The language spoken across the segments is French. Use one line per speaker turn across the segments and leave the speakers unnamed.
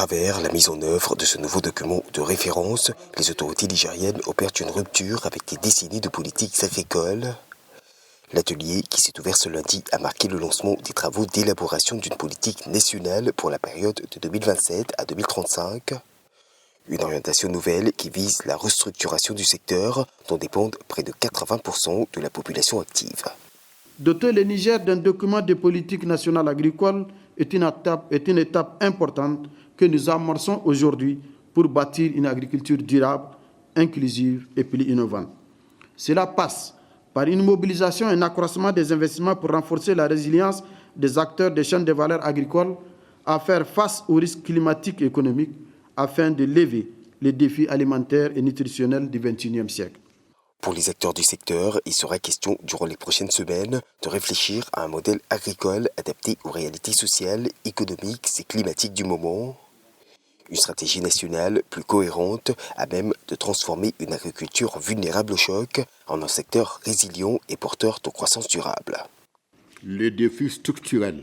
travers la mise en œuvre de ce nouveau document de référence, les autorités nigériennes opèrent une rupture avec des décennies de politiques agricoles. L'atelier, qui s'est ouvert ce lundi, a marqué le lancement des travaux d'élaboration d'une politique nationale pour la période de 2027 à 2035. Une orientation nouvelle qui vise la restructuration du secteur dont dépendent près de 80% de la population active.
Doter le Niger d'un document de politique nationale agricole est une étape importante que nous amorçons aujourd'hui pour bâtir une agriculture durable, inclusive et plus innovante. Cela passe par une mobilisation et un accroissement des investissements pour renforcer la résilience des acteurs des chaînes de valeur agricoles à faire face aux risques climatiques et économiques afin de lever les défis alimentaires et nutritionnels du XXIe siècle.
Pour les acteurs du secteur, il sera question durant les prochaines semaines de réfléchir à un modèle agricole adapté aux réalités sociales, économiques et climatiques du moment. Une stratégie nationale plus cohérente à même de transformer une agriculture vulnérable au choc en un secteur résilient et porteur de croissance durable.
Le défi structurel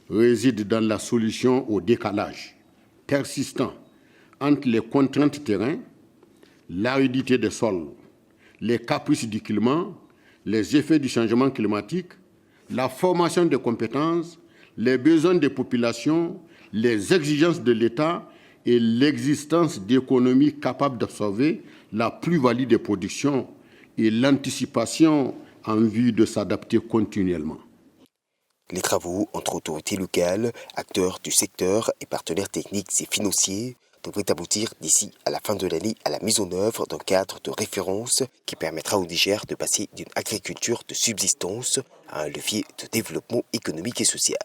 réside dans la solution au décalage persistant entre les contraintes terrain, l'aridité des sols, les caprices du climat, les effets du changement climatique, la formation des compétences, les besoins des populations, les exigences de l'État et l'existence d'économies capables d'absorber la plus-value des productions et l'anticipation en vue de s'adapter continuellement.
Les travaux entre autorités locales, acteurs du secteur et partenaires techniques et financiers devrait aboutir d'ici à la fin de l'année à la mise en œuvre d'un cadre de référence qui permettra au Niger de passer d'une agriculture de subsistance à un levier de développement économique et social.